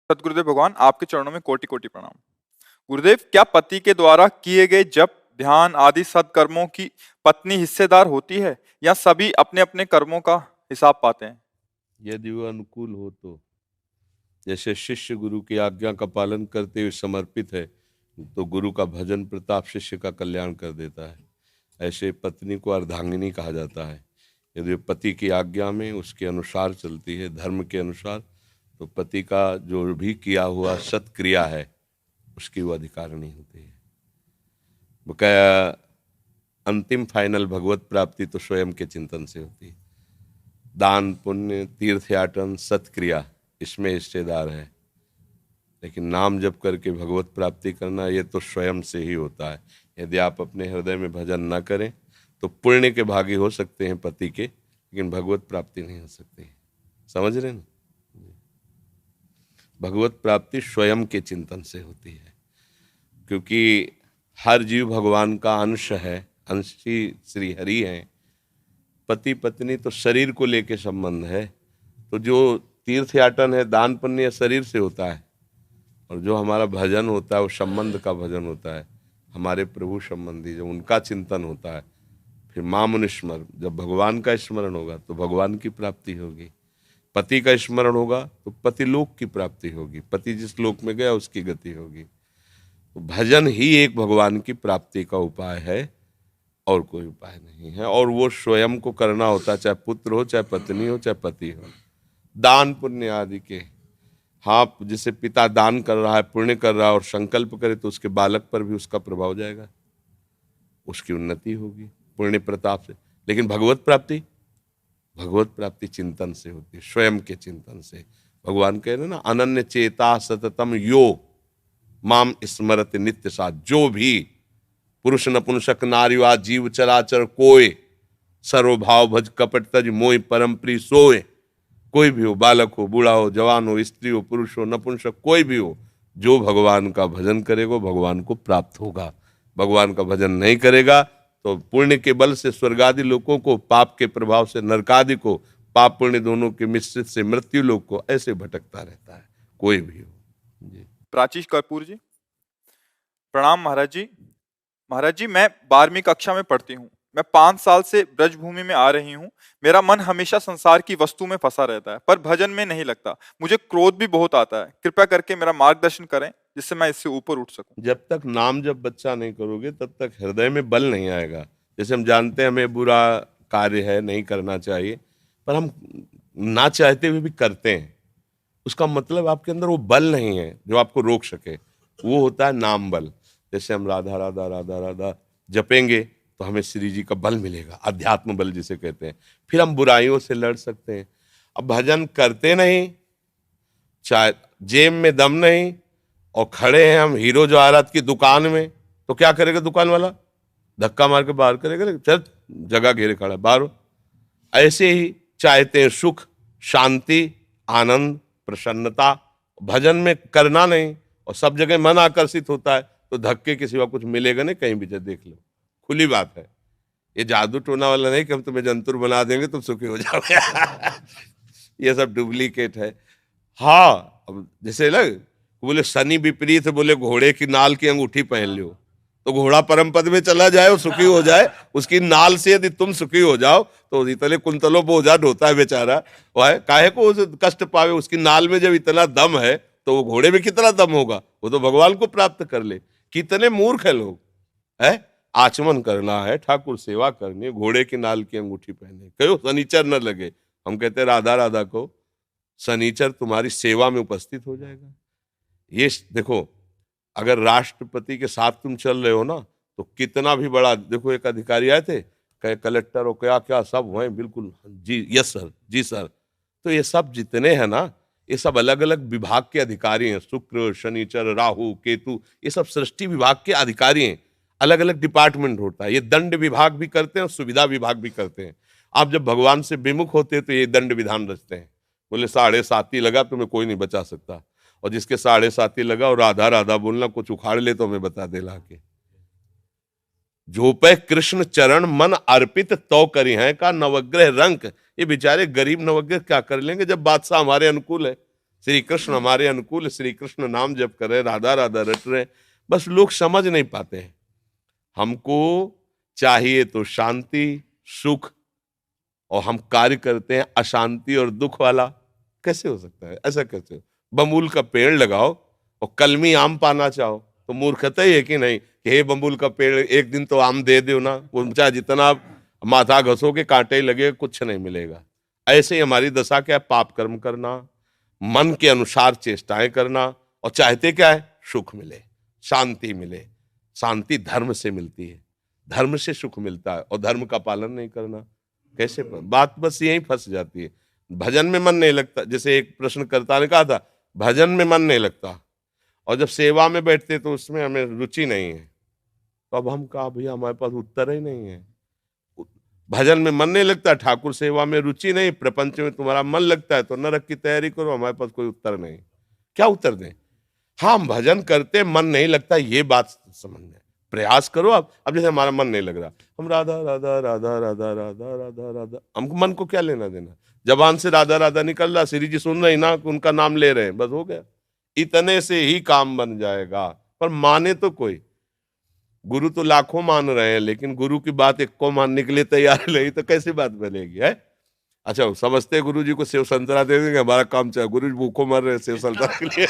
सतगुरुदेव भगवान, आपके चरणों में कोटि कोटि प्रणाम। गुरुदेव, क्या पति के द्वारा किए गए जप, ध्यान आदि सत्कर्मों की पत्नी हिस्सेदार होती है, या सभी अपने अपने कर्मों का हिसाब पाते हैं? यदि वो अनुकूल हो तो। जैसे शिष्य गुरु की आज्ञा का पालन करते हुए समर्पित है, तो गुरु का भजन प्रताप शिष्य का कल्याण कर देता है। ऐसे पत्नी को अर्धांगिनी कहा जाता है। यदि वो पति की आज्ञा में उसके अनुसार चलती है, धर्म के अनुसार, तो पति का जो भी किया हुआ सत्क्रिया है उसकी वो अधिकारिणी होती है। बकाया अंतिम फाइनल भगवत प्राप्ति तो स्वयं के चिंतन से होती है। दान पुण्य तीर्थयाटन सत्क्रिया इसमें हिस्सेदार है, लेकिन नाम जप करके भगवत प्राप्ति करना ये तो स्वयं से ही होता है। यदि आप अपने हृदय में भजन न करें तो पुण्य के भागी हो सकते हैं पति के, लेकिन भगवत प्राप्ति नहीं हो सकती। समझ रहे ना? भगवत प्राप्ति स्वयं के चिंतन से होती है, क्योंकि हर जीव भगवान का अंश है, अंशी श्री हरि हैं। पति पत्नी तो शरीर को लेके संबंध है, तो जो तीर्थयाटन है दान पुण्य शरीर से होता है, और जो हमारा भजन होता है वो संबंध का भजन होता है, हमारे प्रभु संबंधी जो उनका चिंतन होता है। फिर मामुनिस्मर, जब भगवान का स्मरण होगा तो भगवान की प्राप्ति होगी, पति का स्मरण होगा तो पति लोक की प्राप्ति होगी, पति जिस लोक में गया उसकी गति होगी। तो भजन ही एक भगवान की प्राप्ति का उपाय है, और कोई उपाय नहीं है। और वो स्वयं को करना होता है, चाहे पुत्र हो, चाहे पत्नी हो, चाहे पति हो। दान पुण्य आदि के, हाँ, जिसे पिता दान कर रहा है, पुण्य कर रहा है और संकल्प करे तो उसके बालक पर भी उसका प्रभाव जाएगा, उसकी उन्नति होगी पुण्य प्रताप से। लेकिन भगवत प्राप्ति, भगवत प्राप्ति चिंतन से होती है, स्वयं के चिंतन से। भगवान कह रहे ना, अनन्य चेता सततम यो माम स्मरति नित्य सा। जो भी पुरुष नपुंसक नारीवा जीव चराचर कोय, सर्वभाव भज कपट तज मोय परम प्रिय सोय। कोई भी हो, बालक हो, बूढ़ा हो, जवान हो, स्त्री हो, पुरुष हो, नपुंसक, कोई भी हो, जो भगवान का भजन करेगा भगवान को प्राप्त होगा। भगवान का भजन नहीं करेगा तो पुण्य के बल से स्वर्गादि लोगों को, पाप के प्रभाव से नरकादि को, पाप पुण्य दोनों के मिश्रित से मृत्यु लोक को ऐसे भटकता रहता है, कोई भी हो जी। प्राचीश कर्पूर जी, प्रणाम महाराज जी। महाराज जी, मैं 12वीं कक्षा में पढ़ती हूँ। मैं 5 साल से ब्रजभूमि में आ रही हूँ। मेरा मन हमेशा संसार की वस्तु में फंसा रहता है, पर भजन में नहीं लगता। मुझे क्रोध भी बहुत आता है। कृपया करके मेरा मार्गदर्शन करें, जिससे मैं इससे ऊपर उठ सकूं। जब तक नाम जब बच्चा नहीं करोगे तब तक हृदय में बल नहीं आएगा। जैसे हम जानते हैं हमें बुरा कार्य है, नहीं करना चाहिए, पर हम ना चाहते हुए भी करते हैं, उसका मतलब आपके अंदर वो बल नहीं है जो आपको रोक सके। वो होता है नाम बल। जैसे हम राधा राधा राधा राधा जपेंगे तो हमें श्री जी का बल मिलेगा, अध्यात्म बल जिसे कहते हैं। फिर हम बुराइयों से लड़ सकते हैं। अब भजन करते नहीं, चाहे जेब में दम नहीं, और खड़े हैं हम हीरो जवाहरात की दुकान में, तो क्या करेगा दुकान वाला? धक्का मार के बाहर करेगा, चल जगह घेरे खड़ा बाहर हो। ऐसे ही चाहते हैं सुख, शांति, आनंद, प्रसन्नता, भजन में करना नहीं, और सब जगह मन आकर्षित होता है, तो धक्के के सिवा कुछ मिलेगा नहीं। कहीं भी देख लो, खुली बात है। ये जादू टोना वाला नहीं कि हम तुम्हें जंतुर बना देंगे तुम सुखी हो जाओगे। ये सब डुप्लीकेट है। हाँ, अब जैसे लग बोले शनि विपरीत, बोले घोड़े की नाल की अंगूठी पहन लो, तो घोड़ा परम पद में चला जाए और सुखी हो जाए। उसकी नाल से यदि तुम सुखी हो जाओ तो इतने कुंतलों बोझा ढोता है बेचारा, वह काहे को उसे कष्ट पावे। उसकी नाल में जब इतना दम है तो वो घोड़े में कितना दम होगा, वो तो भगवान को प्राप्त कर ले। कितने मूर्ख है लोग, है आचमन करना है, ठाकुर सेवा करनी है, घोड़े की नाल की अंगूठी पहने, कहो शनिचर न लगे। हम कहते राधा राधा को शनिचर तुम्हारी सेवा में उपस्थित हो जाएगा। ये देखो, अगर राष्ट्रपति के साथ तुम चल रहे हो ना, तो कितना भी बड़ा, देखो एक अधिकारी आए थे, कहे कलेक्टर हो, क्या क्या सब हुए, बिल्कुल जी, यस सर, जी सर। तो ये सब जितने हैं ना, ये सब अलग अलग विभाग के अधिकारी हैं। शुक्र, शनिचर, राहु, केतु, ये सब सृष्टि विभाग के अधिकारी हैं। अलग अलग डिपार्टमेंट होता है। ये दंड विभाग भी करते हैं और सुविधा विभाग भी करते हैं। आप जब भगवान से विमुख होते हैं तो ये दंड विधान रचते हैं। बोले 7.5 लगा, तुम्हें कोई नहीं बचा सकता, और जिसके 7.5 लगा और राधा राधा बोलना कुछ उखाड़ ले तो हमें बता दे ला के। झोपे कृष्ण चरण मन अर्पित तो करी हैं का नवग्रह रंक। ये बेचारे गरीब नवग्रह क्या कर लेंगे जब बादशाह हमारे अनुकूल है। श्री कृष्ण हमारे अनुकूल, श्री कृष्ण नाम जप कर रहे, राधा राधा रट रहे, बस लोग समझ नहीं पाते हैं। हमको चाहिए तो शांति सुख, और हम कार्य करते हैं अशांति और दुख वाला। कैसे हो सकता है? ऐसा कैसे? बबूल का पेड़ लगाओ और कलमी आम पाना चाहो तो मूर्खता ही है कि नहीं कि हे बबूल का पेड़ एक दिन तो आम दे दो ना, वो चाहे जितना माथा घसोगे कांटे लगे कुछ नहीं मिलेगा। ऐसे ही हमारी दशा क्या है? पाप कर्म करना, मन के अनुसार चेष्टाएं करना, और चाहते क्या है? सुख मिले, शांति मिले। शांति धर्म से मिलती है, धर्म से सुख मिलता है, और धर्म का पालन नहीं करना कैसे? बात बस यही फंस जाती है। भजन में मन नहीं लगता, जैसे एक प्रश्नकर्ता ने कहा था भजन में मन नहीं लगता, और जब सेवा में बैठते तो उसमें हमें रुचि नहीं है। तो अब हम कहा भैया हमारे पास उत्तर ही नहीं है। भजन में मन नहीं लगता, ठाकुर सेवा में रुचि नहीं, प्रपंच में तुम्हारा मन लगता है तो नरक की तैयारी करो, हमारे पास कोई उत्तर नहीं। क्या उत्तर दें? हाँ, हम भजन करते मन नहीं लगता, ये बात समझ में, प्रयास करो। अब जैसे हमारा मन नहीं लग रहा, हम राधा राधा राधा राधा राधा राधा राधा, हमको मन को क्या लेना देना? जबान से राधा राधा निकल रहा, श्री जी सुन रही ना, उनका नाम ले रहे हैं, बस हो गया। इतने से ही काम बन जाएगा। पर माने तो कोई, गुरु तो लाखों मान रहे हैं, लेकिन गुरु की बात एक को मानने के लिए तैयार नहीं, तो कैसी बात बनेगी? है अच्छा, समझते गुरु जी को सेव संतरा दे देंगे, हमारा काम चाहे। गुरु जी भूखों मर रहे सेव संतरा के लिए